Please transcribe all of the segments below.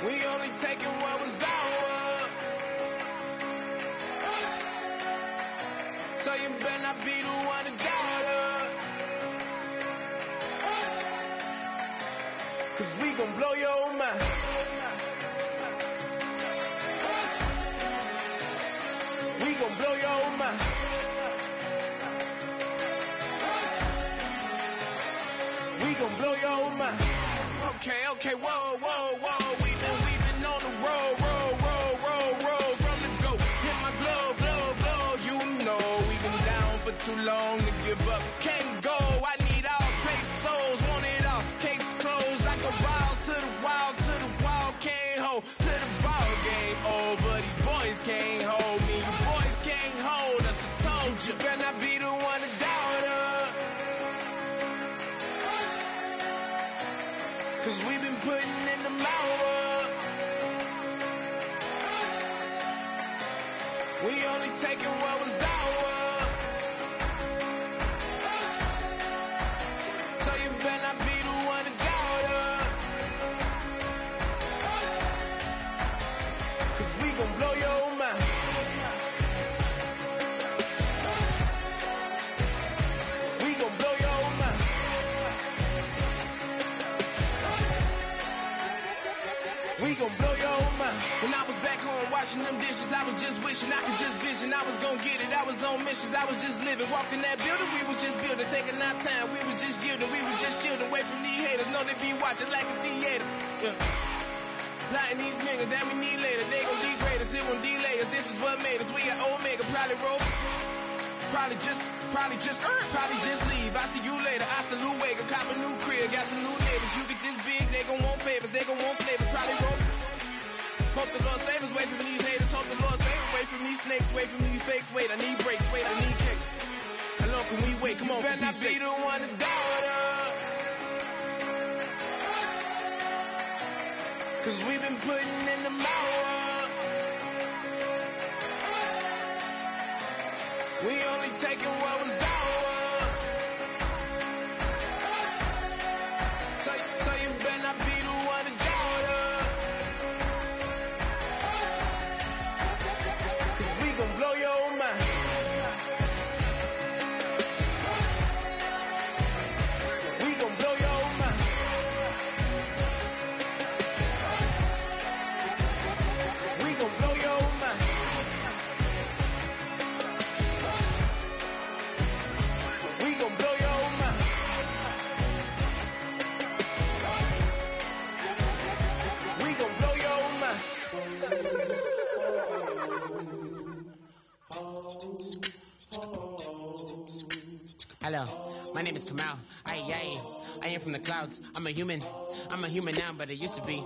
We only taking what was ours. So you better not be the one to doubt us. 'Cause we gon' blow your mind. We gon' blow your mind. We gon' blow your mind. Okay, whoa. We've been on the road from the go. Hit my glow. You know we've been down for too long to give up. Can't go. I need all paid souls. Want it all. Case closed like a balls to the wall. Can't hold to the ball game over. These boys can't hold me. You boys can't hold us. I told you. Better not be the one to doubt us. 'Cause we've been putting in the hours. We only taking what was ours. So you better not be the one to doubt us. 'Cause we gon' blow your mind. We gon' blow your mind. We gon' blow your mind. When I was back home washing them dishes, I was just wishing I could just vision. I was gon' get it. I was on missions. I was just living. Walked in that building, we was just building. Taking our time, we was just yielding. We was just chilling away from these haters. Know they be watching like a theater. Yeah. Lighting these niggas that we need later. They gon' degrade us, it won't delay us. This is what made us. We got Omega, probably roll. Probably just leave. I see you later. I salute Wake. Cop a new crib. Got some new neighbors. You get this big, they gon' want favors. They gon' want flavors. Probably roll. Hope the Lord save us. Wait from these haters. Hope the Lord save us. Wait from these snakes. Wait from these fakes. Wait, I need breaks. Wait, I need cake. How long can we wait? Come on, better not be the one to doubt us. 'Cause we've been putting in the hours. We only taking what was ours. So you better not be the one to doubt us. 'Cause we gon' blow your mind. We gon' blow your mind. We gon' blow your mind. We gon' blow your mind. We gon' blow your mind. Hello, my name is Kamal. I am from the clouds. I'm a human now, but I used to be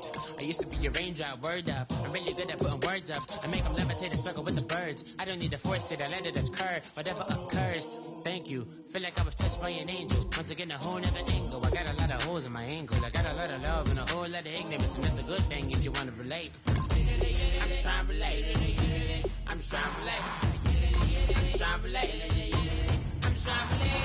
a raindrop. Word up, I'm really good at putting words up. I make them levitate and circle with the birds. I don't need to force it, I let it occur. Whatever occurs, thank you. Feel like I was touched by an angel. Once again, a whole nother angle. I got a lot of holes in my angle. I got a lot of love and a whole lot of ignorance, and that's a good thing if you want to relate. I'm just trying to relate. I'm just trying to relate. I'm just trying to relate. I'm just trying to relate.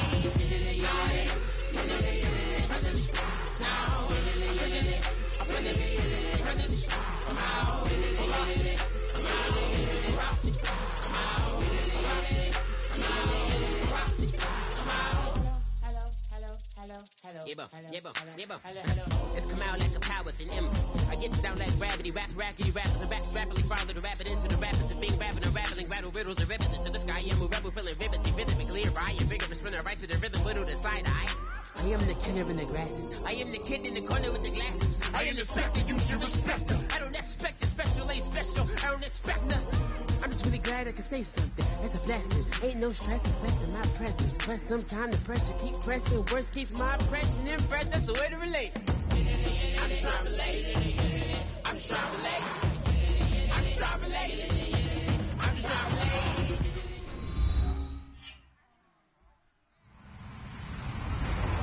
It's come out like a power with an M. I get you down like gravity, rackety, rappers, and raps rapidly follow the rapid into the rapids of being rapping and rattling, rattle riddles and rivets into the sky. I'm a rebel, feeling rivety, rhythmically clear. I am bigger, spinning right to the rhythm, whittle the side eye. I am the killer in the grasses. I am the kid in the corner with the glasses. I am the spectre, you should respect her. I don't expect the special, ain't special. I don't expect nothing. I'm just really glad I can say something. That's a blessing. Ain't no stress affecting my presence. But sometimes the pressure keeps pressing. Worst keeps my impression impressed. That's the way to relate. I'm just trying to relate. I'm just trying to relate. I'm just trying to relate. I'm just trying to relate.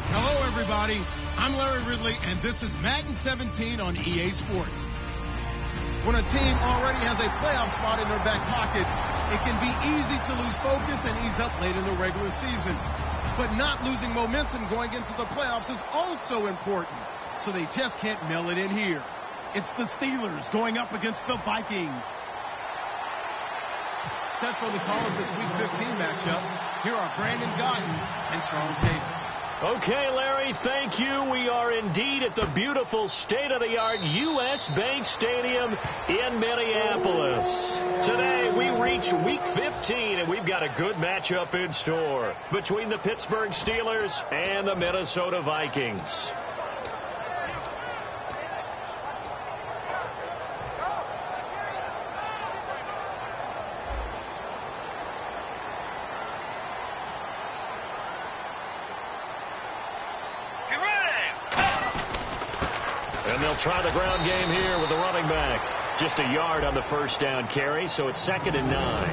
Hello, everybody. I'm Larry Ridley, and this is Madden 17 on EA Sports. When a team already has a playoff spot in their back pocket, it can be easy to lose focus and ease up late in the regular season. But not losing momentum going into the playoffs is also important, so they just can't mail it in here. It's the Steelers going up against the Vikings. Set for the call of this Week 15 matchup, here are Brandon Gotton and Charles Davis. Okay, Larry, thank you. We are indeed at the beautiful state-of-the-art U.S. Bank Stadium in Minneapolis. Today, we reach Week 15, and we've got a good matchup in store between the Pittsburgh Steelers and the Minnesota Vikings. And they'll try the ground game here with the running back. Just a yard on the first down carry, so it's 2nd and 9.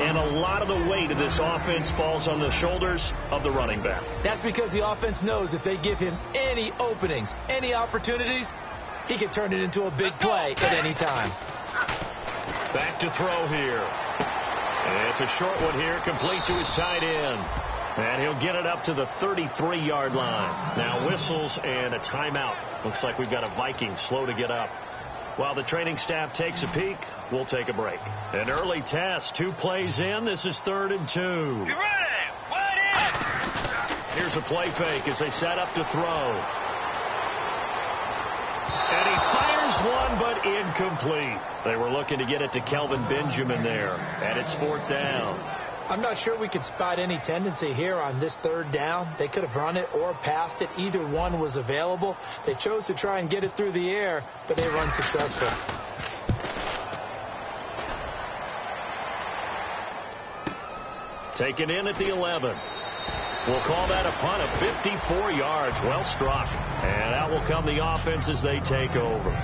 And a lot of the weight of this offense falls on the shoulders of the running back. That's because the offense knows if they give him any openings, any opportunities, he can turn it into a big play at any time. Back to throw here. And it's a short one here, complete to his tight end. And he'll get it up to the 33-yard line. Now whistles and a timeout. Looks like we've got a Viking slow to get up. While the training staff takes a peek, we'll take a break. An early test, 2 plays in. This is 3rd and 2. Get ready. What is? Here's a play fake as they set up to throw. And he fires one, but incomplete. They were looking to get it to Kelvin Benjamin there. And it's 4th down. I'm not sure we could spot any tendency here on this 3rd down. They could have run it or passed it. Either one was available. They chose to try and get it through the air, but they were unsuccessful. Taken in at the 11. We'll call that a punt of 54 yards. Well struck. And out will come the offense as they take over.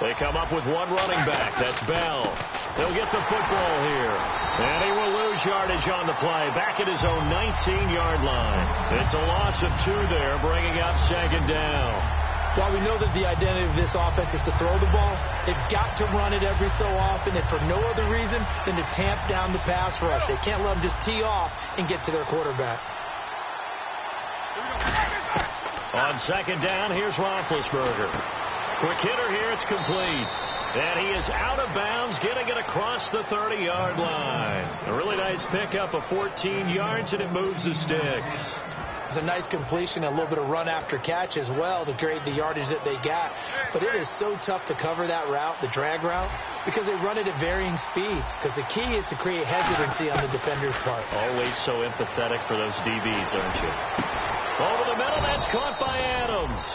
They come up with one running back. That's Bell. He'll get the football here. And he will lose yardage on the play. Back at his own 19-yard line. It's a loss of 2 there, bringing up 2nd down. While we know that the identity of this offense is to throw the ball, they've got to run it every so often, and for no other reason than to tamp down the pass rush. They can't let them just tee off and get to their quarterback. On 2nd down, here's Roethlisberger. Quick hitter here, it's complete. And he is out of bounds, getting it across the 30-yard line. A really nice pickup of 14 yards, and it moves the sticks. It's a nice completion, a little bit of run after catch as well to create the yardage that they got. But it is so tough to cover that route, the drag route, because they run it at varying speeds. Because the key is to create hesitancy on the defender's part. Always so empathetic for those DBs, aren't you? Over the middle, that's caught by Adams.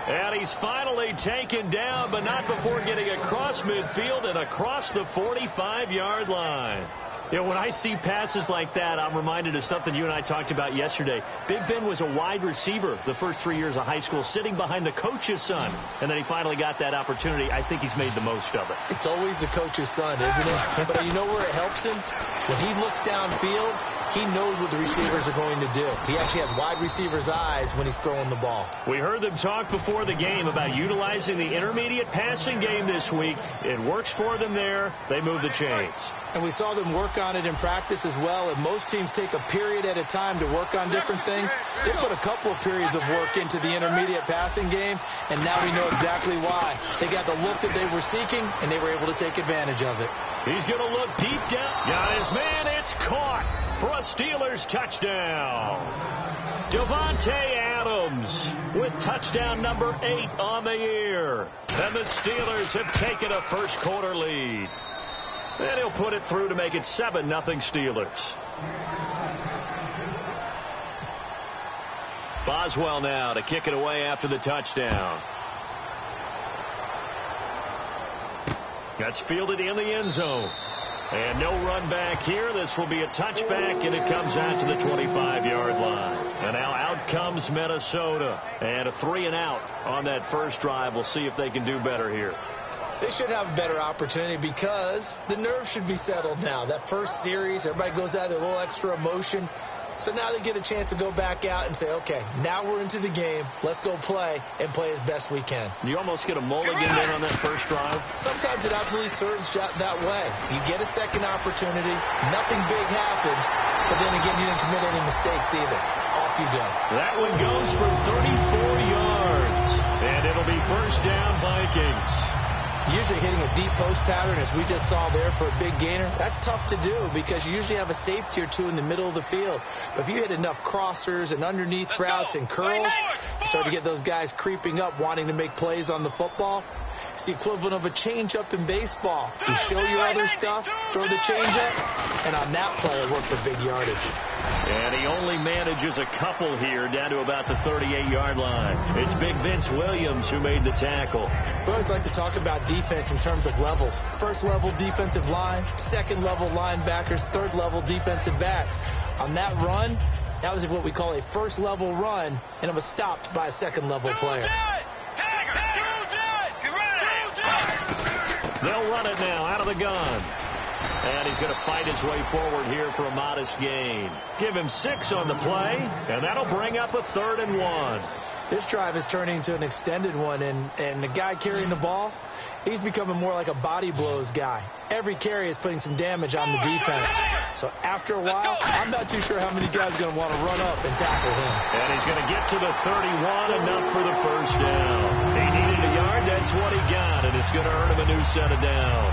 And he's finally taken down, but not before getting across midfield and across the 45-yard line. You know, when I see passes like that, I'm reminded of something you and I talked about yesterday. Big Ben was a wide receiver the first 3 years of high school, sitting behind the coach's son. And then he finally got that opportunity. I think he's made the most of it. It's always the coach's son, isn't it? But you know where it helps him? When he looks downfield, he knows what the receivers are going to do. He actually has wide receivers' eyes when he's throwing the ball. We heard them talk before the game about utilizing the intermediate passing game this week. It works for them there. They move the chains. And we saw them work on it in practice as well. And most teams take a period at a time to work on different things. They put a couple of periods of work into the intermediate passing game, and now we know exactly why. They got the look that they were seeking, and they were able to take advantage of it. He's going to look deep down. Got his man. It's caught for a Steelers touchdown. Davante Adams with touchdown number 8 on the year. And the Steelers have taken a first-quarter lead. And he'll put it through to make it 7-0 Steelers. Boswell now to kick it away after the touchdown. That's fielded in the end zone. And no run back here. This will be a touchback, and it comes out to the 25-yard line. And now out comes Minnesota. And a 3-and-out on that first drive. We'll see if they can do better here. They should have a better opportunity because the nerves should be settled now. That first series, everybody goes out with a little extra emotion. So now they get a chance to go back out and say, okay, now we're into the game. Let's go play and play as best we can. You almost get a mulligan then on that first drive. Sometimes it absolutely serves that way. You get a second opportunity. Nothing big happened. But then again, you didn't commit any mistakes either. Off you go. That one goes for 34 yards. And it'll be first down Vikings. Usually hitting a deep post pattern, as we just saw there for a big gainer, that's tough to do because you usually have a safety or two in the middle of the field. But if you hit enough crossers and underneath routes and curls, you start to get those guys creeping up wanting to make plays on the football. It's the equivalent of a change-up in baseball. You show your other stuff, throw the change-up, and on that play it worked for big yardage. And he only manages a couple here down to about the 38-yard line. It's Big Vince Williams who made the tackle. We always like to talk about defense in terms of levels. First-level defensive line, second-level linebackers, third-level defensive backs. On that run, that was what we call a first-level run, and it was stopped by a second-level player. They'll run it now out of the gun. And he's going to fight his way forward here for a modest gain. Give him 6 on the play, and that'll bring up a 3rd and 1. This drive is turning into an extended one, and the guy carrying the ball, he's becoming more like a body blows guy. Every carry is putting some damage on the defense. So after a while, I'm not too sure how many guys are going to want to run up and tackle him. And he's going to get to the 31, enough for the first down. He needed a yard, that's what he got, and it's going to earn him a new set of downs.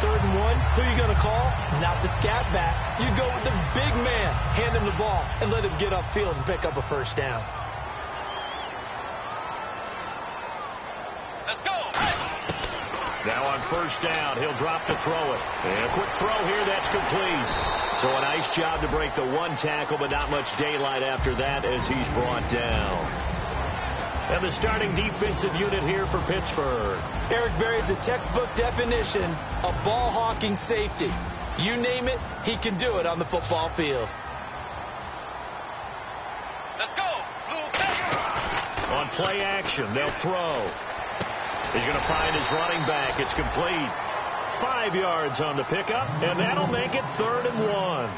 3rd and 1, who are you going to call? Not the scat back. You go with the big man. Hand him the ball and let him get upfield and pick up a first down. Let's go. Now on first down, he'll drop to throw it. And a quick throw here, that's complete. So a nice job to break the one tackle, but not much daylight after that as he's brought down. And the starting defensive unit here for Pittsburgh. Eric Berry's the textbook definition of ball-hawking safety. You name it, he can do it on the football field. Let's go. On play action, they'll throw. He's going to find his running back. It's complete. 5 yards on the pickup, and that'll make it 3rd and 1.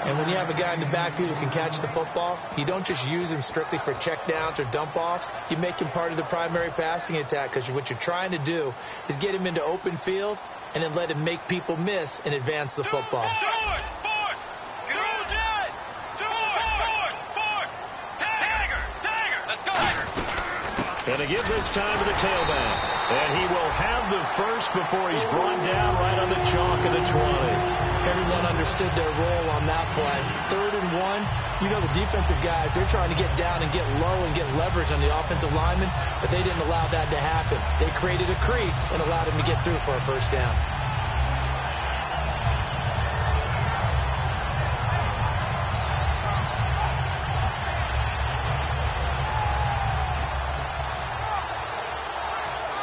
And when you have a guy in the backfield who can catch the football, you don't just use him strictly for checkdowns or dump-offs. You make him part of the primary passing attack because what you're trying to do is get him into open field and then let him make people miss and advance the football. And to give this time to the tailback. And he will have the first before he's brought down right on the chalk of the 20. Everyone understood their role on that play. 3rd and 1, you know the defensive guys, they're trying to get down and get low and get leverage on the offensive lineman, but they didn't allow that to happen. They created a crease and allowed him to get through for a first down.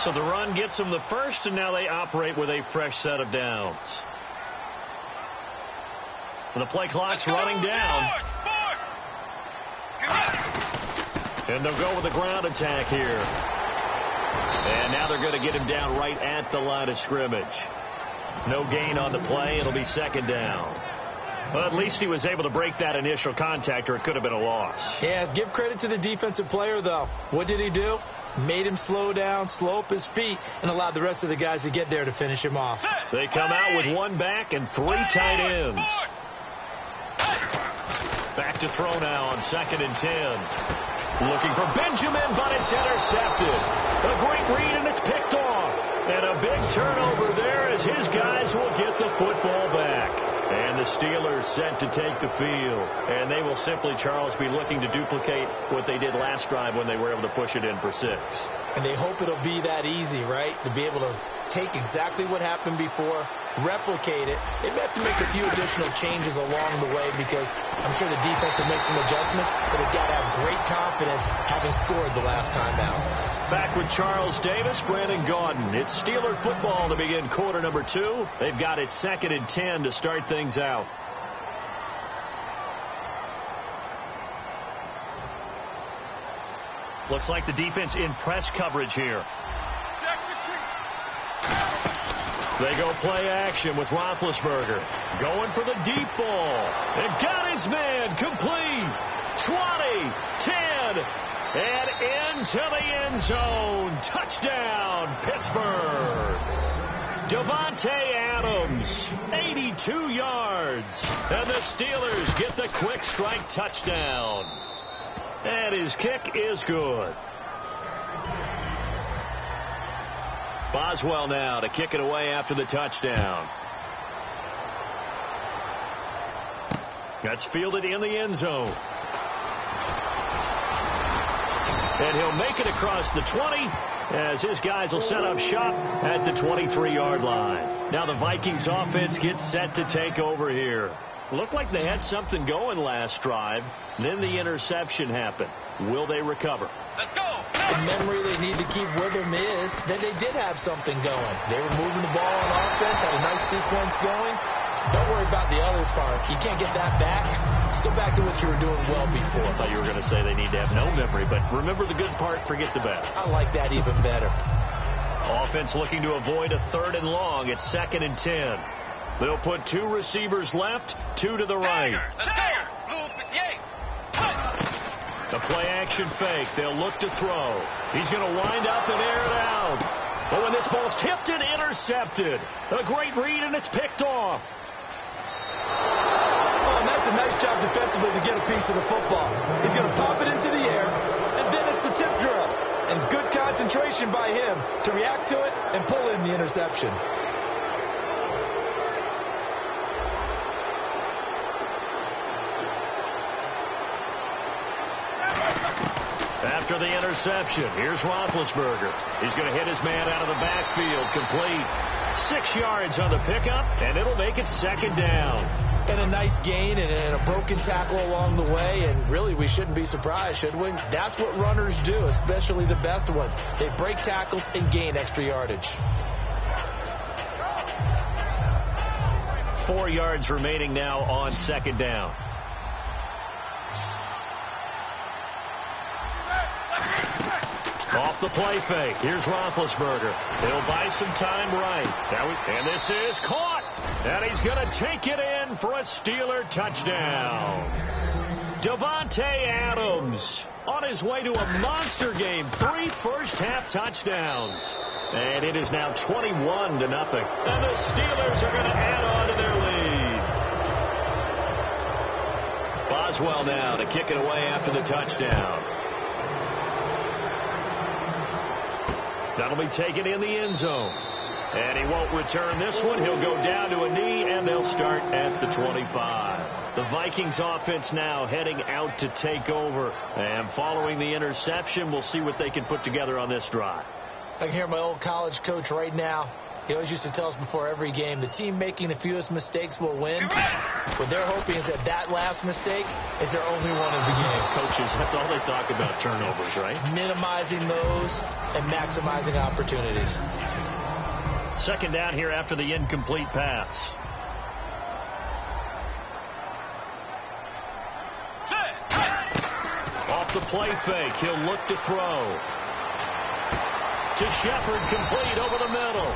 So the run gets them the first, and now they operate with a fresh set of downs. And the play clock's running down. And they'll go with the ground attack here. And now they're going to get him down right at the line of scrimmage. No gain on the play. It'll be 2nd down. Well, at least he was able to break that initial contact, or it could have been a loss. Yeah, give credit to the defensive player, though. What did he do? Made him slow down, slow up his feet, and allowed the rest of the guys to get there to finish him off. They come out with 1 back and 3 tight ends. Back to throw now on 2nd and 10. Looking for Benjamin, but it's intercepted. A great read, and it's picked off. And a big turnover there as his guys will get the football back. And the Steelers set to take the field. And they will simply, Charles, be looking to duplicate what they did last drive when they were able to push it in for 6. And they hope it'll be that easy, right? To be able to take exactly what happened before, replicate it. They may have to make a few additional changes along the way because I'm sure the defense will make some adjustments, but they've got to have great confidence having scored the last time out. Back with Charles Davis, Brandon Gaudin. It's Steeler football to begin quarter number 2. They've got it 2nd and 10 to start things out. Looks like the defense in press coverage here. They go play action with Roethlisberger. Going for the deep ball. And got his man complete. 20, 10, and into the end zone. Touchdown, Pittsburgh. Davante Adams, 82 yards. And the Steelers get the quick strike touchdown. And his kick is good. Boswell now to kick it away after the touchdown. That's fielded in the end zone. And he'll make it across the 20 as his guys will set up shop at the 23-yard line. Now the Vikings offense gets set to take over here. Looked like they had something going last drive. Then the interception happened. Will they recover? Let's go. The memory they need to keep with them is that they did have something going. They were moving the ball on offense, had a nice sequence going. Don't worry about the other part. You can't get that back. Let's go back to what you were doing well before. I thought you were going to say they need to have no memory, but remember the good part, forget the bad. I like that even better. Offense looking to avoid a 3rd and long. It's 2nd and 10. They'll put 2 receivers left, 2 to the right. Let's go. The play action fake. They'll look to throw. He's going to wind up and air it out. Oh, and this ball's tipped and intercepted. A great read, and it's picked off. Oh, and that's a nice job defensively to get a piece of the football. He's going to pop it into the air, and then it's the tip drill. And good concentration by him to react to it and pull in the interception. After the interception, here's Roethlisberger. He's going to hit his man out of the backfield, complete. 6 yards on the pickup, and it'll make it 2nd down. And a nice gain and a broken tackle along the way, and really we shouldn't be surprised, should we? That's what runners do, especially the best ones. They break tackles and gain extra yardage. 4 yards remaining now on 2nd down. Off the play fake. Here's Roethlisberger. He'll buy some time right. And this is caught. And he's going to take it in for a Steeler touchdown. Davante Adams on his way to a monster game. 3 first-half touchdowns. And it is now 21-0. And the Steelers are going to add on to their lead. Boswell now to kick it away after the touchdown. That'll be taken in the end zone. And he won't return this one. He'll go down to a knee, and they'll start at the 25. The Vikings offense now heading out to take over. And following the interception, we'll see what they can put together on this drive. I can hear my old college coach right now. He always used to tell us before every game, the team making the fewest mistakes will win. What they're hoping is that last mistake is their only one of the game. Coaches, that's all they talk about, turnovers, right? Minimizing those and maximizing opportunities. 2nd down here after the incomplete pass. Off the play fake, he'll look to throw. To Shepard, complete over the middle.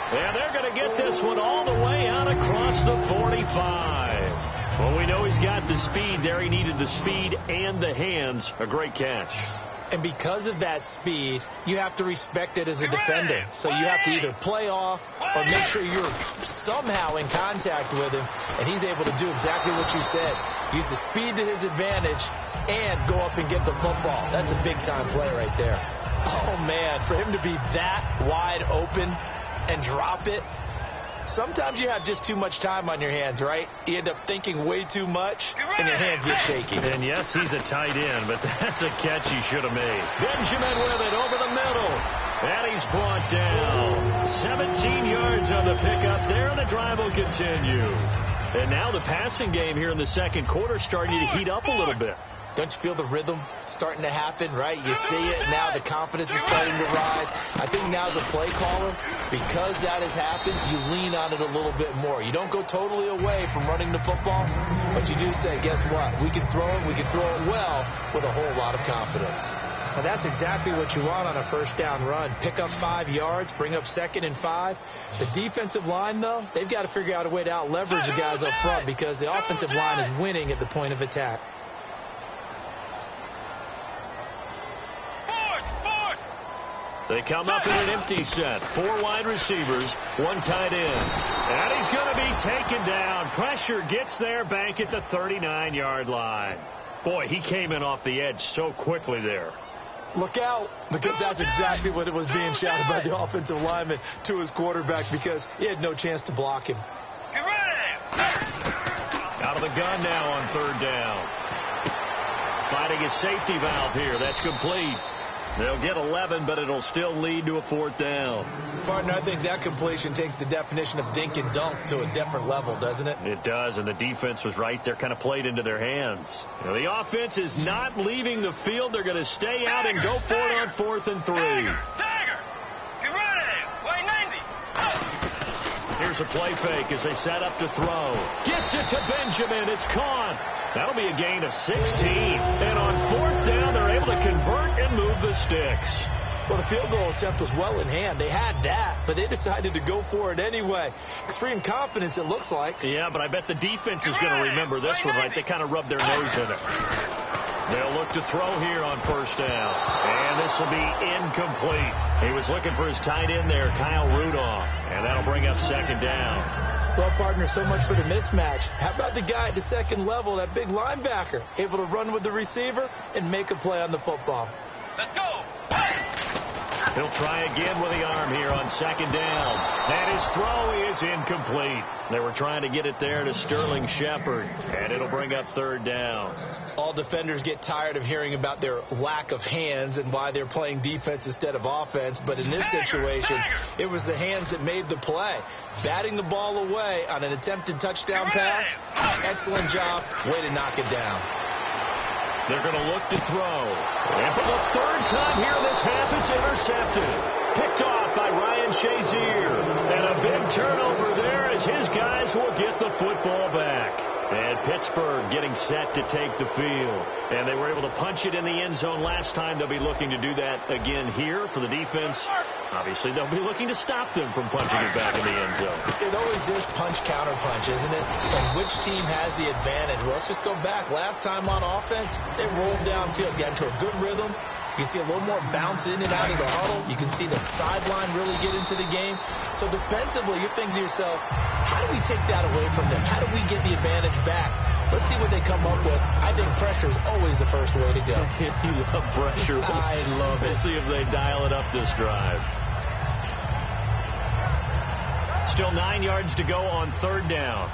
And they're going to get this one all the way out across the 45. Well, we know he's got the speed there. He needed the speed and the hands. A great catch. And because of that speed, you have to respect it as a defender. So you have to either play off or make sure you're somehow in contact with him. And he's able to do exactly what you said. Use the speed to his advantage and go up and get the football. That's a big-time play right there. Oh, man, for him to be that wide open and drop it. Sometimes you have just too much time on your hands, right? You end up thinking way too much, and your hands get shaky. And yes, he's a tight end, but that's a catch he should have made. Benjamin with it over the middle. And he's brought down. 17 yards on the pickup there, and the drive will continue. And now the passing game here in the 2nd quarter starting to heat up a little bit. Don't you feel the rhythm starting to happen, right? You see it now. The confidence is starting to rise. I think now as a play caller, because that has happened, you lean on it a little bit more. You don't go totally away from running the football, but you do say, guess what? We can throw it. We can throw it well with a whole lot of confidence. Now, that's exactly what you want on a first down run. Pick up 5 yards, bring up 2nd and 5. The defensive line, though, they've got to figure out a way to out-leverage the guys up front because the offensive line is winning at the point of attack. They come up in an empty set. 4 wide receivers, 1 tight end. And he's going to be taken down. Pressure gets there, Bank at the 39-yard line. Boy, he came in off the edge so quickly there. Look out, because that's exactly what it was being shouted by the offensive lineman to his quarterback because he had no chance to block him. Get ready! Out of the gun now on 3rd down. Finding a safety valve here. That's complete. They'll get 11, but it'll still lead to a 4th down. Partner, I think that completion takes the definition of dink and dunk to a different level, doesn't it? It does, and the defense was right there, kind of played into their hands. Now, the offense is not leaving the field. They're going to stay out and go for it on 4th and 3. Tiger! Get ready! Way 90! Here's a play fake as they set up to throw. Gets it to Benjamin. It's caught. That'll be a gain of 16. And on 4th down, they're able to convert and move the sticks. Well, the field goal attempt was well in hand. They had that, but they decided to go for it anyway. Extreme confidence, it looks like. Yeah, but I bet the defense is going to remember this one, right? They kind of rubbed their nose in it. They'll look to throw here on 1st down. And this will be incomplete. He was looking for his tight end there, Kyle Rudolph. And that'll bring up 2nd down. Well, partner, so much for the mismatch. How about the guy at the 2nd level, that big linebacker, able to run with the receiver and make a play on the football? Let's go! He'll try again with the arm here on 2nd down. And his throw is incomplete. They were trying to get it there to Sterling Shepard. And it'll bring up 3rd down. All defenders get tired of hearing about their lack of hands and why they're playing defense instead of offense. But in this situation, it was the hands that made the play. Batting the ball away on an attempted touchdown pass. Excellent job. Way to knock it down. They're going to look to throw. And for the 3rd time here in this half, it's intercepted. Picked off by Ryan Shazier. And a big turnover there as his guys will get the football back. And Pittsburgh getting set to take the field. And they were able to punch it in the end zone last time. They'll be looking to do that again here for the defense. Obviously, they'll be looking to stop them from punching it back in the end zone. It always is punch-counter-punch, isn't it? And which team has the advantage? Well, let's just go back. Last time on offense, they rolled downfield, got into a good rhythm. You can see a little more bounce in and out of the huddle. You can see the sideline really get into the game. So defensively, you're thinking to yourself, how do we take that away from them? How do we get the advantage back? Let's see what they come up with. I think pressure is always the first way to go. You love pressure. I love it. We'll see if they dial it up this drive. Still 9 yards to go on 3rd down.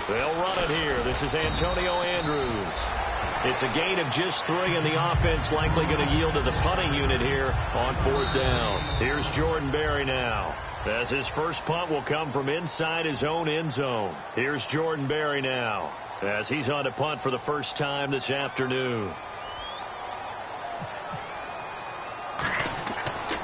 They'll run it here. This is Antonio Andrews. It's a gain of just 3, and the offense likely going to yield to the punting unit here on 4th down. Here's Jordan Berry now, as his first punt will come from inside his own end zone. Here's Jordan Berry now, as he's on to punt for the first time this afternoon.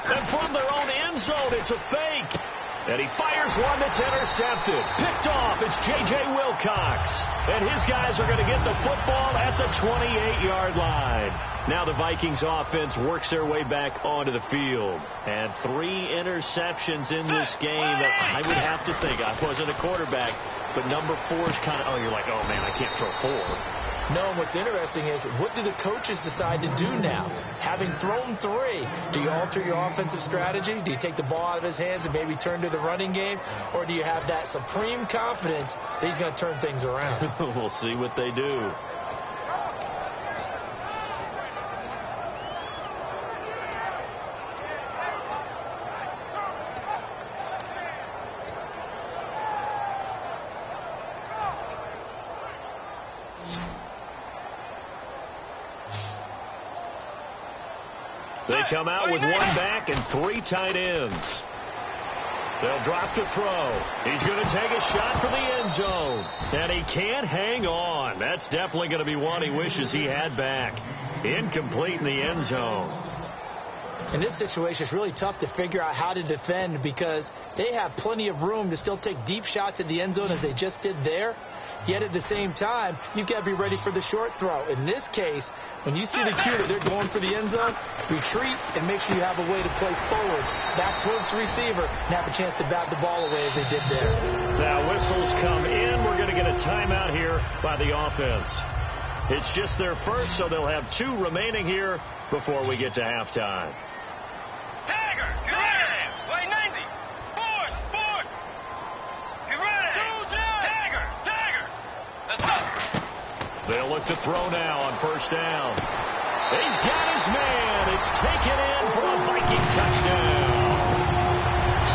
And from their own end zone, it's a fake. And he fires one that's intercepted. Picked off. It's J.J. Wilcox. And his guys are going to get the football at the 28-yard line. Now the Vikings offense works their way back onto the field. And 3 interceptions in this game that I would have to think. I wasn't a quarterback, but number 4 is kind of, you're like, oh, man, I can't throw 4. No, what's interesting is, what do the coaches decide to do now? Having thrown 3, do you alter your offensive strategy? Do you take the ball out of his hands and maybe turn to the running game? Or do you have that supreme confidence that he's going to turn things around? We'll see what they do. They come out with 1 back and 3 tight ends. They'll drop to throw. He's going to take a shot for the end zone. And he can't hang on. That's definitely going to be one he wishes he had back. Incomplete in the end zone. In this situation, it's really tough to figure out how to defend because they have plenty of room to still take deep shots at the end zone as they just did there. Yet at the same time, you've got to be ready for the short throw. In this case, when you see the cue that they're going for the end zone, retreat and make sure you have a way to play forward, back towards the receiver, and have a chance to bat the ball away as they did there. Now whistles come in. We're going to get a timeout here by the offense. It's just their first, so they'll have 2 remaining here before we get to halftime. Tiger, get ready! Play 90! Force! Get ready! Tiger! Let's go! They'll look to throw now on first down. He's got his man. It's taken in for a Viking touchdown.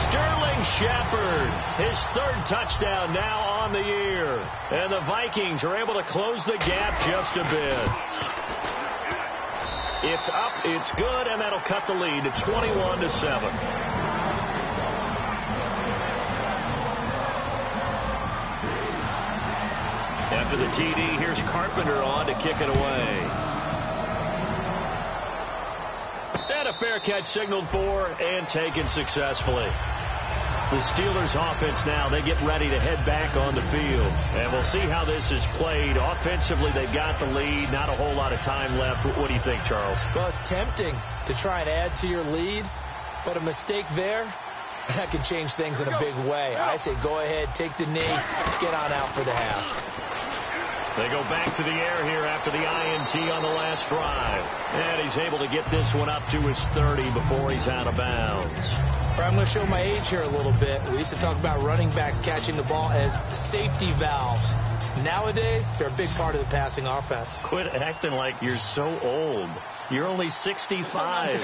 Sterling Shepard, his 3rd touchdown now on the year. And the Vikings are able to close the gap just a bit. It's up, it's good, and that'll cut the lead to 21-7. After the TD, here's Carpenter on to kick it away. And a fair catch signaled for and taken successfully. The Steelers offense now, they get ready to head back on the field. And we'll see how this is played. Offensively, they've got the lead. Not a whole lot of time left. What do you think, Charles? Well, it's tempting to try and add to your lead, but a mistake there, that can change things in a big way. I say go ahead, take the knee, get on out for the half. They go back to the air here after the INT on the last drive. And he's able to get this one up to his 30 before he's out of bounds. I'm going to show my age here a little bit. We used to talk about running backs catching the ball as safety valves. Nowadays, they're a big part of the passing offense. Quit acting like you're so old. You're only 65.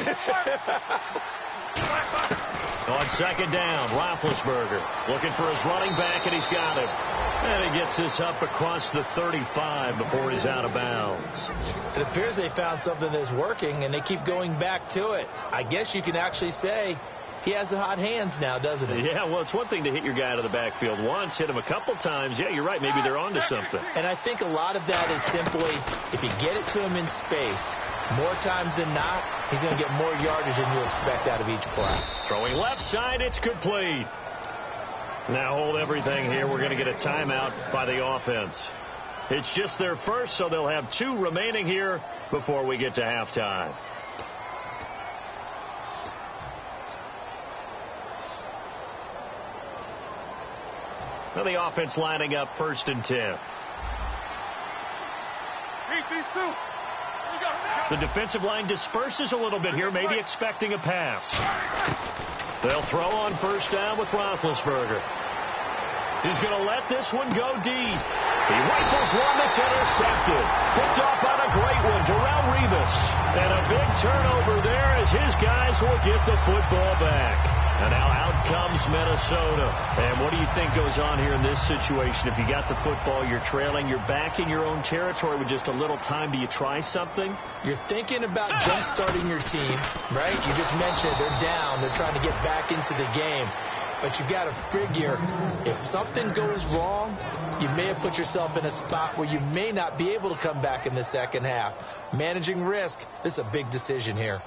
On second down, Roethlisberger looking for his running back, and he's got him. And he gets this up across the 35 before he's out of bounds. It appears they found something that's working, and they keep going back to it. I guess you can actually say he has the hot hands now, doesn't he? Yeah, well, it's one thing to hit your guy out of the backfield once, hit him a couple times. Yeah, you're right. Maybe they're onto something. And I think a lot of that is simply if you get it to him in space, more times than not, he's going to get more yardage than you expect out of each play. Throwing left side, it's complete. Now hold everything here. We're going to get a timeout by the offense. It's just their first, so they'll have 2 remaining here before we get to halftime. Now the offense lining up 1st and 10. The defensive line disperses a little bit here, maybe expecting a pass. They'll throw on first down with Roethlisberger. He's going to let this one go deep. He rifles one that's intercepted. Picked off on a great one, Darrelle Revis. And a big turnover there as his guys will get the football back. And now out comes Minnesota. And what do you think goes on here in this situation? If you got the football, you're trailing, you're back in your own territory with just a little time. Do you try something? You're thinking about jump-starting your team, right? You just mentioned they're down. They're trying to get back into the game. But you got to figure if something goes wrong, you may have put yourself in a spot where you may not be able to come back in the second half. Managing risk, this is a big decision here.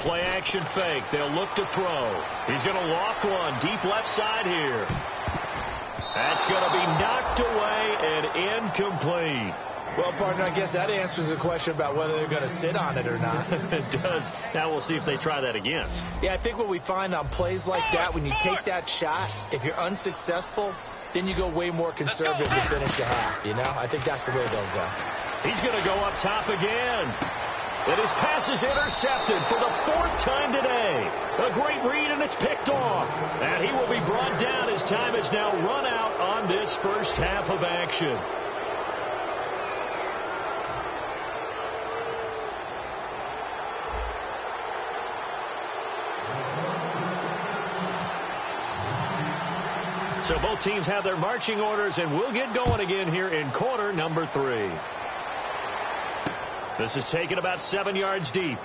Play action fake. They'll look to throw. He's going to loft one deep left side here. That's going to be knocked away and incomplete. Well, partner, I guess that answers the question about whether they're going to sit on it or not. It does. Now we'll see if they try that again. Yeah, I think what we find on plays like that, when you take that shot, if you're unsuccessful, then you go way more conservative to finish the half, you know? I think that's the way they'll go. He's going to go up top again. And his pass is intercepted for the 4th time today. A great read, and it's picked off. And he will be brought down as time is now run out on this first half of action. So both teams have their marching orders, and we'll get going again here in quarter number 3. This is taken about 7 yards deep.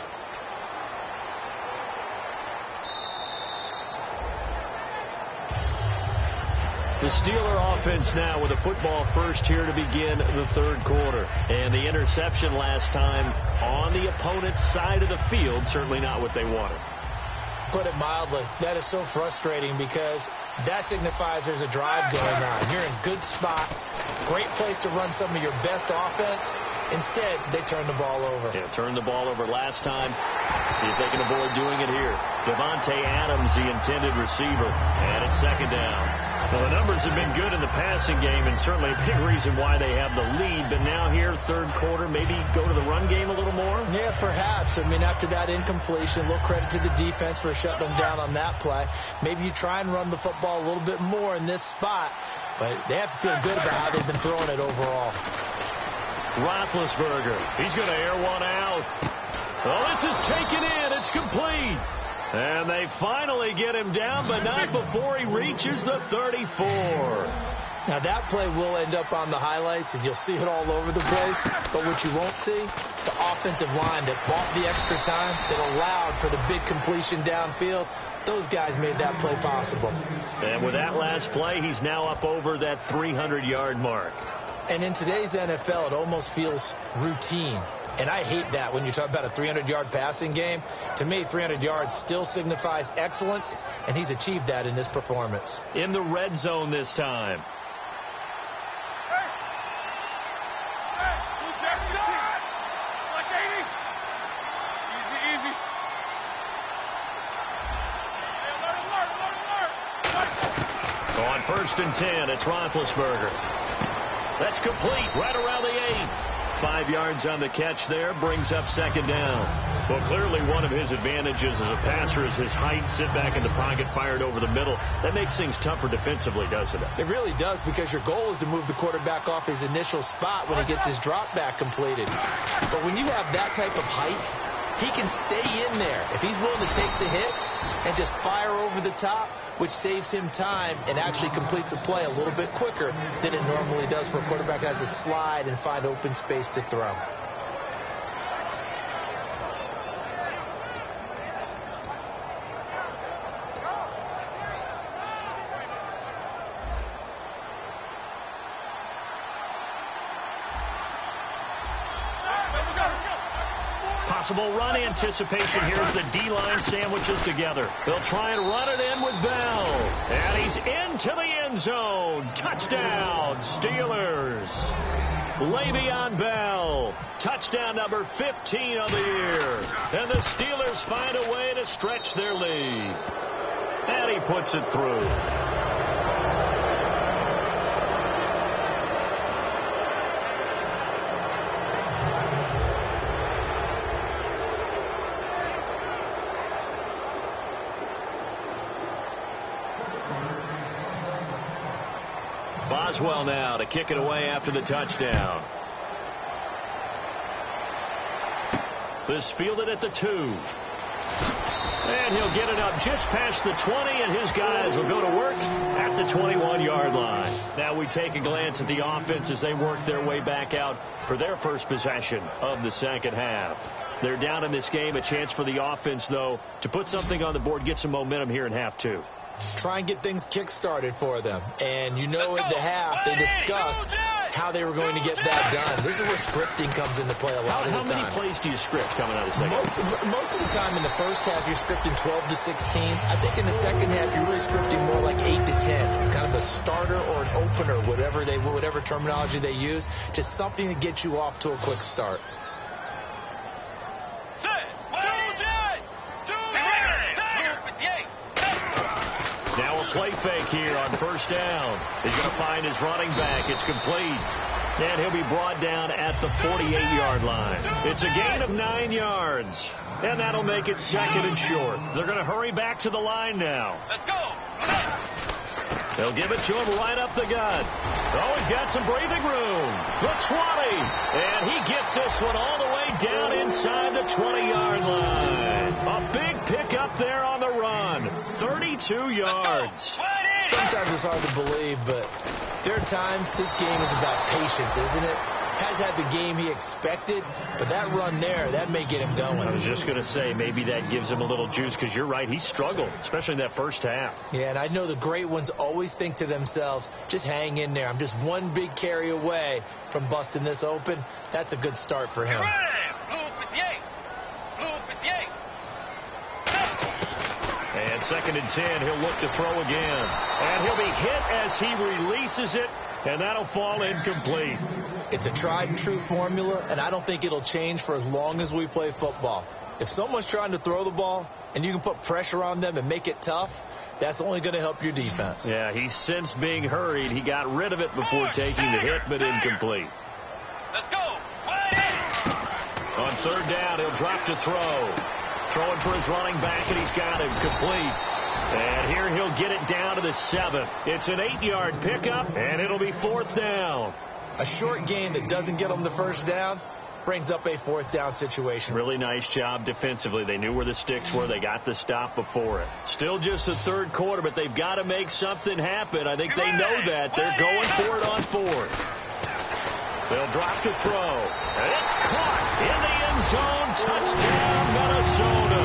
The Steeler offense now with a football first here to begin the third quarter. And the interception last time on the opponent's side of the field, certainly not what they wanted. Put it mildly, that is so frustrating because that signifies there's a drive going on. You're in a good spot, great place to run some of your best offense. Instead, they turn the ball over. Yeah, turned the ball over last time. See if they can avoid doing it here. Devontae Adams, the intended receiver, and it's second down. Well, the numbers have been good in the passing game, and certainly a big reason why they have the lead. But now here, third quarter, maybe go to the run game a little more? Yeah, perhaps. I mean, after that incompletion, a little credit to the defense for shutting them down on that play. Maybe you try and run the football a little bit more in this spot, but they have to feel good about how they've been throwing it overall. Roethlisberger, he's going to air one out. Oh, this is taken in. It's complete. And they finally get him down, but not before he reaches the 34. Now, that play will end up on the highlights, and you'll see it all over the place. But what you won't see, the offensive line that bought the extra time, that allowed for the big completion downfield, those guys made that play possible. And with that last play, he's now up over that 300-yard mark. And in today's NFL, it almost feels routine. And I hate that when you talk about a 300-yard passing game. To me, 300 yards still signifies excellence, and he's achieved that in this performance. In the red zone this time. On 1st and 10, it's Roethlisberger. That's complete right around the 8. 5 yards on the catch there, brings up second down. Well, clearly one of his advantages as a passer is his height. Sit back in the pocket, fired over the middle. That makes things tougher defensively, doesn't it? It really does, because your goal is to move the quarterback off his initial spot when he gets his drop back completed. But when you have that type of height, he can stay in there if he's willing to take the hits and just fire over the top, which saves him time and actually completes a play a little bit quicker than it normally does for a quarterback who has to slide and find open space to throw. Possible run anticipation. Here's the D-line sandwiches together. They'll try and run it in with Bell. And he's into the end zone. Touchdown, Steelers. Le'Veon Bell. Touchdown number 15 of the year. And the Steelers find a way to stretch their lead. And he puts it through. Boswell now to kick it away after the touchdown. This fielded at the 2. And he'll get it up just past the 20, and his guys will go to work at the 21-yard line. Now we take a glance at the offense as they work their way back out for their first possession of the second half. They're down in this game. A chance for the offense, though, to put something on the board, get some momentum here in half 2. Try and get things kick-started for them. And you know at the half they discussed how they were going to get that done. This is where scripting comes into play a lot of the time. How many plays do you script coming out of the second half? Most of the time in the first half you're scripting 12 to 16. I think in the second half you're really scripting more like 8 to 10. Kind of a starter or an opener, whatever terminology they use. Just something to get you off to a quick start. Now a play fake here on first down. He's going to find his running back. It's complete. And he'll be brought down at the 48-yard line. It's a gain of 9 yards. And that'll make it second and short. They're going to hurry back to the line now. Let's go. They'll give it to him right up the gut. Oh, he's got some breathing room. The 20. And he gets this one all the way down inside the 20-yard line. A big pickup there on the run. 32 yards. Sometimes it's hard to believe, but there are times this game is about patience, isn't it? has had the game he expected, but that run there, that may get him going. I was just going to say, maybe that gives him a little juice, because you're right, he struggled, especially in that first half. Yeah, and I know the great ones always think to themselves, just hang in there. I'm just one big carry away from busting this open. That's a good start for him. And 2nd and 10, he'll look to throw again. And he'll be hit as he releases it, and that'll fall incomplete. It's a tried and true formula, and I don't think it'll change for as long as we play football. If someone's trying to throw the ball and you can put pressure on them and make it tough, that's only going to help your defense. Yeah, he's since being hurried. He got rid of it before taking the hit, but incomplete. Let's go. On 3rd down, he'll drop to throw. Throwing for his running back, and he's got him complete. And here he'll get it down to the 7. It's an 8-yard pickup, and it'll be 4th down. A short game that doesn't get them the 1st down brings up a 4th down situation. Really nice job defensively. They knew where the sticks were. They got the stop before it. Still just the 3rd quarter, but they've got to make something happen. I think they know that. They're going for it on 4th. They'll drop to throw. And it's caught in the end zone. Touchdown, Minnesota.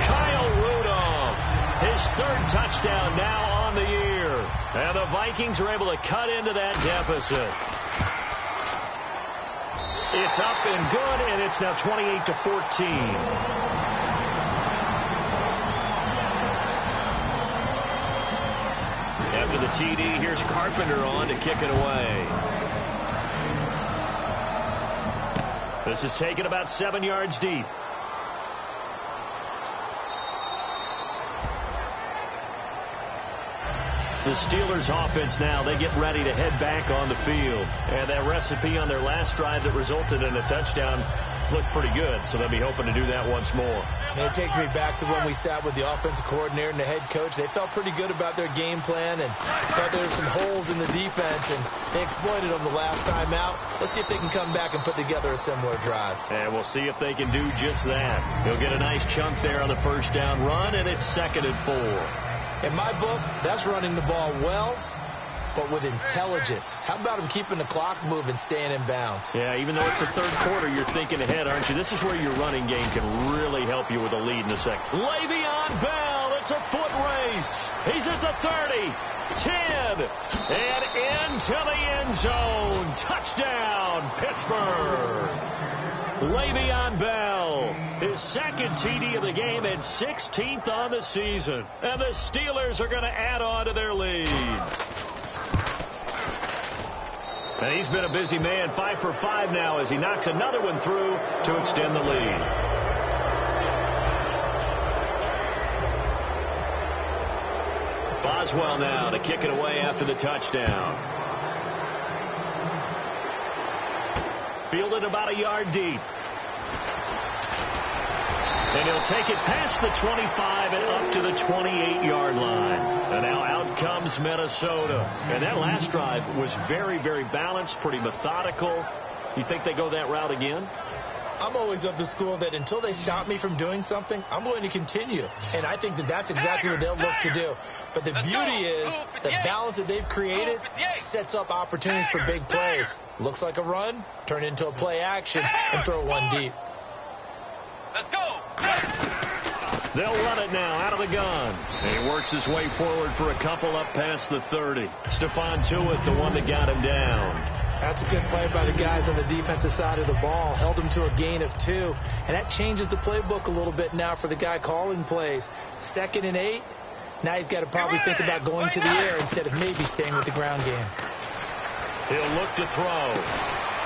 Kyle Rudolph, his 3rd touchdown now on the year. And the Vikings are able to cut into that deficit. It's up and good, and it's now 28-14. After the TD, here's Carpenter on to kick it away. This is taken about 7 yards deep. The Steelers offense now, they get ready to head back on the field. And that recipe on their last drive that resulted in a touchdown looked pretty good, so they'll be hoping to do that once more. And it takes me back to when we sat with the offensive coordinator and the head coach. They felt pretty good about their game plan and thought there were some holes in the defense, and they exploited them the last time out. Let's see if they can come back and put together a similar drive. And we'll see if they can do just that. He'll get a nice chunk there on the 1st down run, and it's 2nd and 4. In my book, that's running the ball well, but with intelligence. How about him keeping the clock moving, staying in bounds? Yeah, even though it's the 3rd quarter, you're thinking ahead, aren't you? This is where your running game can really help you with a lead in a second. Le'Veon Bell, it's a foot race. He's at the 30, 10, and into the end zone. Touchdown, Pittsburgh. Le'Veon Bell, his 2nd TD of the game and 16th on the season. And the Steelers are going to add on to their lead. And he's been a busy man, 5 for 5 now as he knocks another one through to extend the lead. Boswell now to kick it away after the touchdown. Fielded about a yard deep. And he'll take it past the 25 and up to the 28-yard line. And now out comes Minnesota. And that last drive was very, very balanced, pretty methodical. You think they go that route again? I'm always of the school that until they stop me from doing something, I'm going to continue. And I think that that's exactly what they'll look to do. But the beauty is the balance that they've created sets up opportunities for big plays. Looks like a run, turn into a play action, and throw one deep. Let's go. They'll run it now out of the gun. And he works his way forward for a couple up past the 30. Stephon Tuitt, the one that got him down. That's a good play by the guys on the defensive side of the ball. Held him to a gain of 2. And that changes the playbook a little bit now for the guy calling plays. 2nd and 8. Now he's got to probably think about going to the air instead of maybe staying with the ground game. He'll look to throw.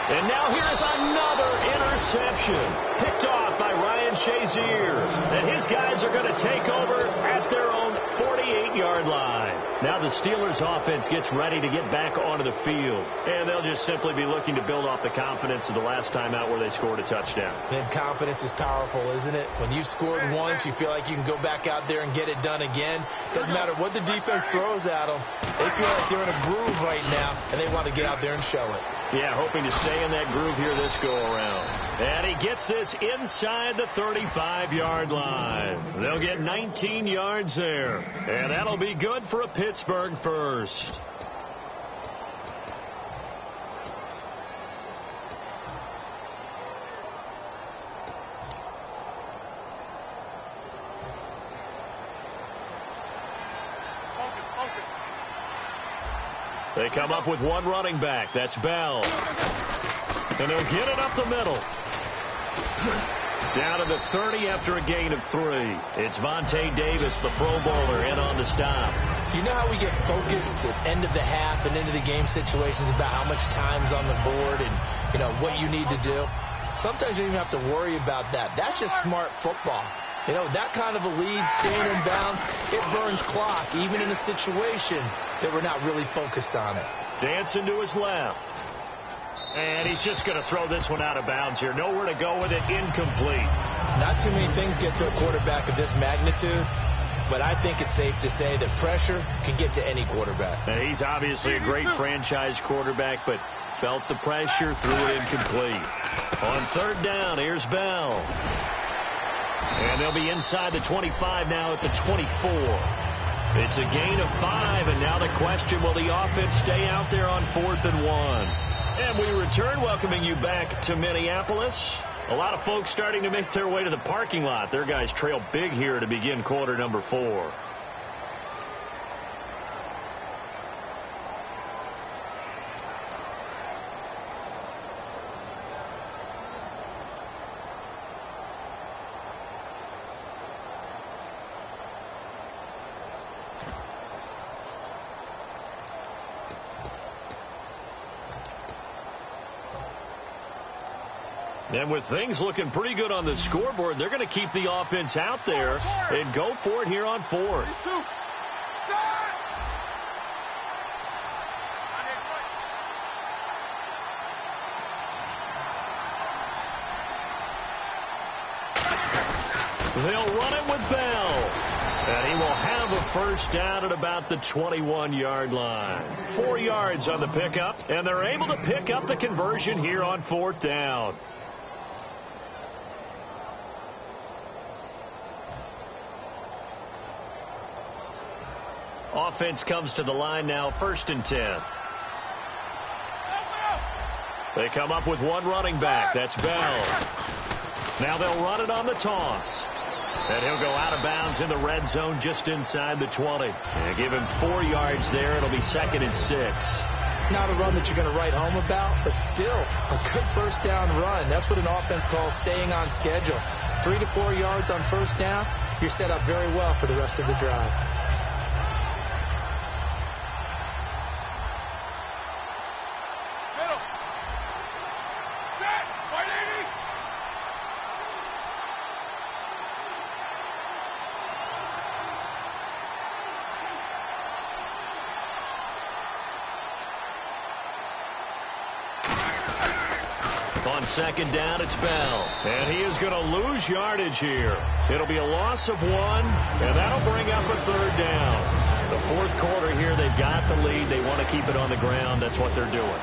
And now here's another interception. Picked off by Ryan Shazier. And his guys are going to take over at their own 48-yard line. Now the Steelers offense gets ready to get back onto the field. And they'll just simply be looking to build off the confidence of the last time out where they scored a touchdown. And confidence is powerful, isn't it? When you've scored once, you feel like you can go back out there and get it done again. Doesn't matter what the defense throws at them. They feel like they're in a groove right now, and they want to get out there and show it. Yeah, hoping to stay in that groove here this go-around. And he gets this inside the 35-yard line. They'll get 19 yards there. And that'll be good for a Pittsburgh first. They come up with one running back. That's Bell. And they'll get it up the middle. Down to the 30 after a gain of 3. It's Vontae Davis, the Pro Bowler, in on the stop. You know how we get focused at end of the half and into the game situations about how much time's on the board and, you know, what you need to do? Sometimes you don't even have to worry about that. That's just smart football. You know, that kind of a lead, staying in bounds, it burns clock, even in a situation that we're not really focused on it. Dancing to his left. And he's just going to throw this one out of bounds here. Nowhere to go with it. Incomplete. Not too many things get to a quarterback of this magnitude, but I think it's safe to say that pressure can get to any quarterback. And he's obviously a great franchise quarterback, but felt the pressure, threw it incomplete. On third down, here's Bell. And they'll be inside the 25 now at the 24. It's a gain of 5, and now the question, will the offense stay out there on 4th and 1? And we return, welcoming you back to Minneapolis. A lot of folks starting to make their way to the parking lot. Their guys trail big here to begin quarter number 4. And with things looking pretty good on the scoreboard, they're going to keep the offense out there and go for it here on 4th. They'll run it with Bell. And he will have a first down at about the 21-yard line. 4 yards on the pickup, and they're able to pick up the conversion here on 4th down. Offense comes to the line now, 1st and 10. They come up with one running back. That's Bell. Now they'll run it on the toss. And he'll go out of bounds in the red zone just inside the 20. And give him 4 yards there. It'll be 2nd and 6. Not a run that you're going to write home about, but still a good first down run. That's what an offense calls staying on schedule. 3 to 4 yards on first down. You're set up very well for the rest of the drive. On 2nd down, it's Bell. And he is going to lose yardage here. It'll be a loss of 1, and that'll bring up a 3rd down. The 4th quarter here, they've got the lead. They want to keep it on the ground. That's what they're doing.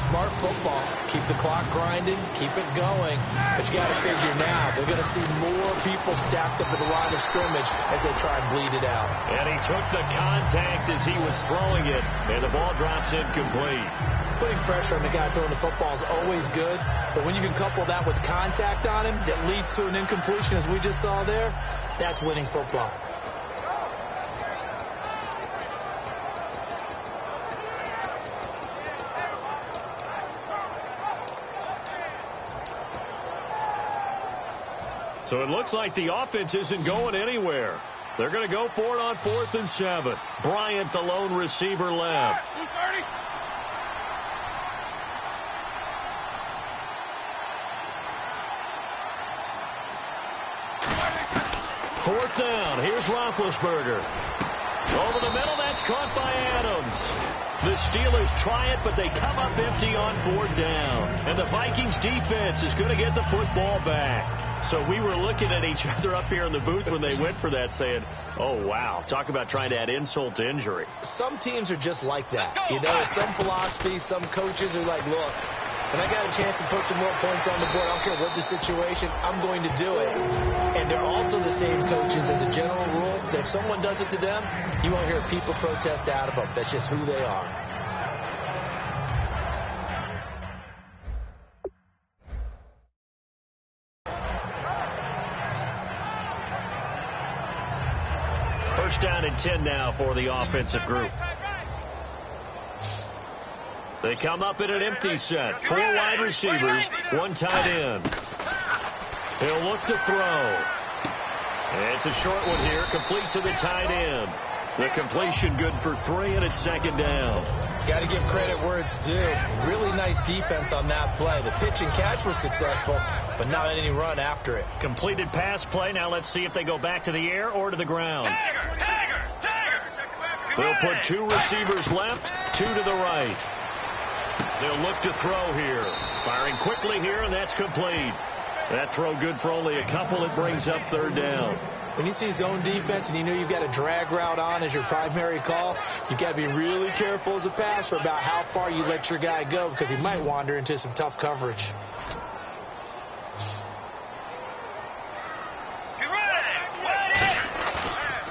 Smart football. Keep the clock grinding. Keep it going. But you got to figure now, they're going to see more people stacked up at the line of scrimmage as they try and bleed it out. And he took the contact as he was throwing it, and the ball drops incomplete. Putting pressure on the guy throwing the football is always good, but when you can couple that with contact on him that leads to an incompletion, as we just saw there, that's winning football. So it looks like the offense isn't going anywhere. They're going to go for it on 4th and 7. Bryant, the lone receiver, left. 4th down. Here's Roethlisberger. Over the middle, that's caught by Adams. The Steelers try it, but they come up empty on 4th down. And the Vikings defense is going to get the football back. So we were looking at each other up here in the booth when they went for that, saying, oh, wow, talk about trying to add insult to injury. Some teams are just like that. You know, some philosophies, some coaches are like, look, when I got a chance to put some more points on the board, I don't care what the situation, I'm going to do it. And they're also the same coaches as a general rule that if someone does it to them, you won't hear people protest out of them. That's just who they are. First down and 10 now for the offensive group. They come up in an empty set. 4 wide receivers, 1 tight end. He'll look to throw. It's a short one here, complete to the tight end. The completion good for 3, and it's 2nd down. Got to give credit where it's due. Really nice defense on that play. The pitch and catch was successful, but not any run after it. Completed pass play. Now let's see if they go back to the air or to the ground. They'll put 2 receivers left, 2 to the right. They'll look to throw here. Firing quickly here, and that's complete. That throw good for only a couple. It brings up 3rd down. When you see zone defense and you know you've got a drag route on as your primary call, you've got to be really careful as a passer about how far you let your guy go because he might wander into some tough coverage.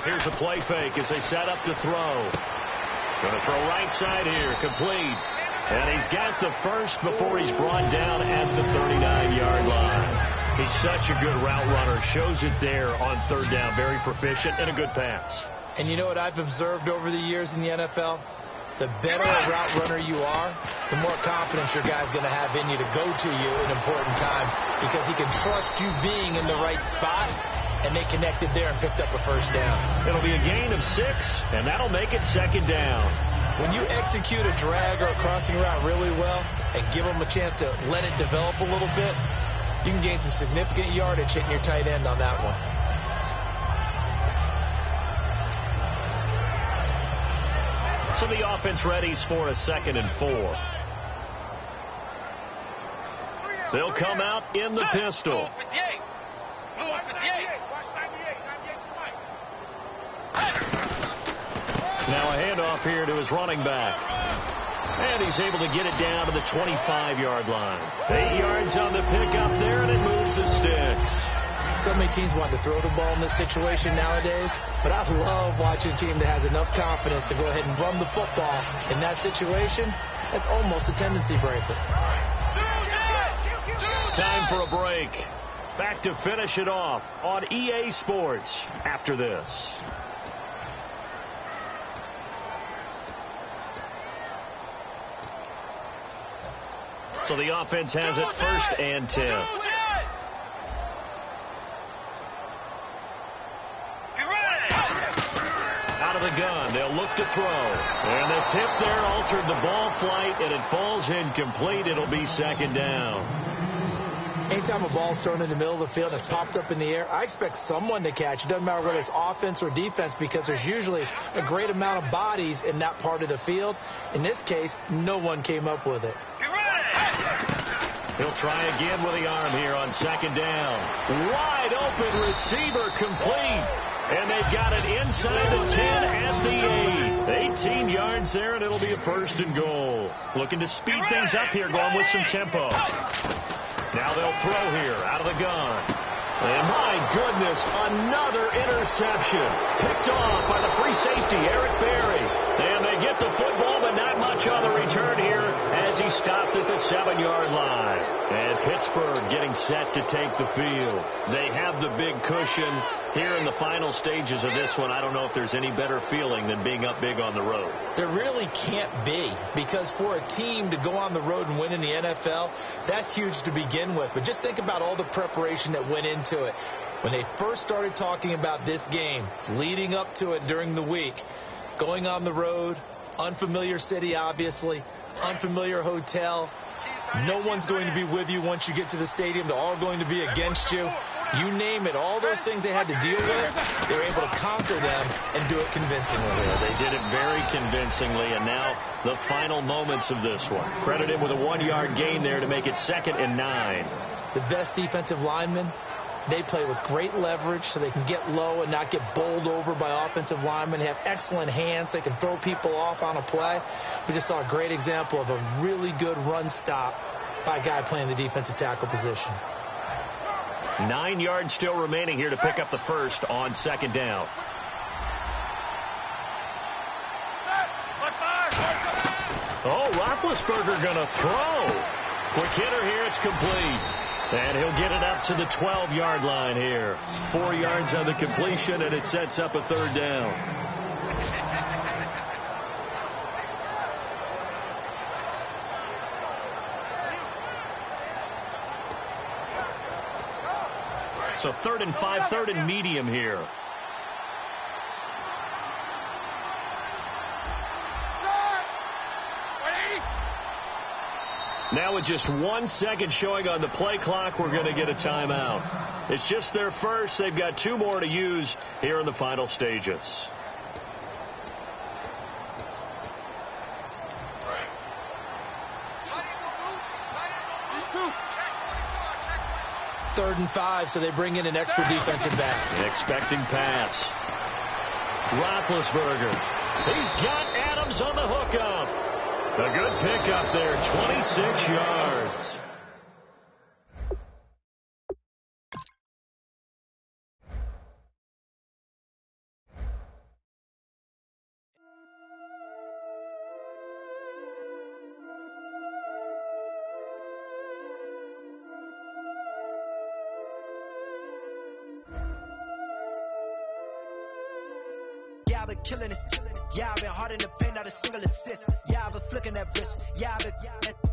Here's a play fake as they set up to throw. Going to throw right side here, complete. And he's got the first before he's brought down at the 39-yard line. He's such a good route runner. Shows it there on 3rd down. Very proficient and a good pass. And you know what I've observed over the years in the NFL? The better a route runner you are, the more confidence your guy's going to have in you to go to you in important times because he can trust you being in the right spot, and they connected there and picked up a 1st down. It'll be a gain of 6, and that'll make it 2nd down. When you execute a drag or a crossing route really well and give them a chance to let it develop a little bit, you can gain some significant yardage hitting your tight end on that one. So the offense readies for a 2nd and 4. They'll come out in the pistol. Now a handoff here to his running back. And he's able to get it down to the 25-yard line. 8 yards on the pickup there, and it moves the sticks. So many teams want to throw the ball in this situation nowadays, but I love watching a team that has enough confidence to go ahead and run the football. In that situation, that's almost a tendency breaker. Time for a break. Back to finish it off on EA Sports after this. So the offense has it 1st and 10. Out of the gun, they'll look to throw. And the tip there altered the ball flight, and it falls incomplete. It'll be 2nd down. Anytime a ball's thrown in the middle of the field and it's popped up in the air, I expect someone to catch. It doesn't matter whether it's offense or defense because there's usually a great amount of bodies in that part of the field. In this case, no one came up with it. He'll try again with the arm here on 2nd down. Wide open receiver complete. And they've got it inside the 10 at the 8. 18 yards there, and it'll be a 1st and goal. Looking to speed things up here, going with some tempo. Now they'll throw here out of the gun. And my goodness, another interception. Picked off by the free safety, Eric Berry. And they get the football, but not much on the return here as he stopped at the 7-yard line. And Pittsburgh getting set to take the field. They have the big cushion here in the final stages of this one. I don't know if there's any better feeling than being up big on the road. There really can't be, because for a team to go on the road and win in the NFL, that's huge to begin with. But just think about all the preparation that went into it. When they first started talking about this game, leading up to it during the week, going on the road, unfamiliar city, obviously, unfamiliar hotel. No one's going to be with you once you get to the stadium. They're all going to be against you. You name it, all those things they had to deal with, they were able to conquer them and do it convincingly. Yeah, they did it very convincingly, and now the final moments of this one. Credit him with a 1-yard gain there to make it 2nd and 9. The best defensive linemen, they play with great leverage so they can get low and not get bowled over by offensive linemen. They have excellent hands. They can throw people off on a play. We just saw a great example of a really good run stop by a guy playing the defensive tackle position. 9 yards still remaining here to pick up the 1st on 2nd down. Oh, Roethlisberger going to throw. Quick hitter here. It's complete. And he'll get it up to the 12-yard line here. 4 yards on the completion, and it sets up a 3rd down. So 3rd and 5, 3rd and medium here. Now with just 1 second showing on the play clock, we're going to get a timeout. It's just their first. They've got 2 more to use here in the final stages. Third and 5, so they bring in an extra defensive back. An expecting pass. Roethlisberger. He's got Adams on the hookup. A good pickup there, 26 yards. Yeah, I've been killing it. Yeah, I've been hard in the paint, not a single assist. Yeah, I've been flicking that wrist. Yeah, I've been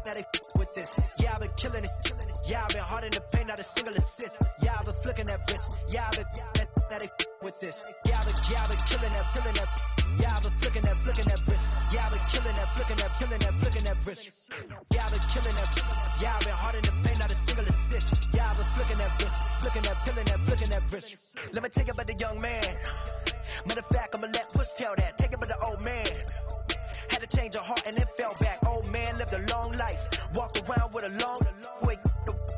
that they with this. Yeah, I've been killing it. Yeah, I've been hard in the paint, not a single assist. Yeah, I've been flicking that wrist. Yeah, I've been that they with this. Yeah, I've been killing that. Yeah, I've been flicking that wrist. Yeah, I've been killing that, flicking that wrist. Yeah, I've been killing that. Yeah, I've been hard in the paint, not a single assist. Yeah, I've been flicking that wrist, flicking that wrist. Let me tell you about the young man. Matter of fact, I'ma let Push tell that. Take it with the old man. Had to change her heart and then fell back. Old man lived a long life. Walked around with a long way.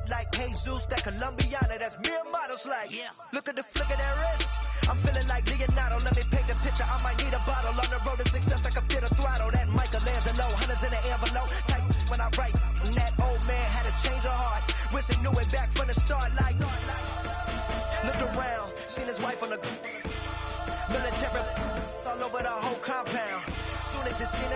Like Jesus, that Colombiana, that's mere models like. Yeah. Look at the flick of that wrist. I'm feeling like Leonardo. Let me paint the picture. I might need a bottle. On the road to success, I can feel the throttle. That Michelangelo, hundreds in the envelope. Tight when I write. And that old man had to change her heart. Wish he knew it back from the start. Like, looked around, seen his wife on the military all over the whole compound. Soon as it's seen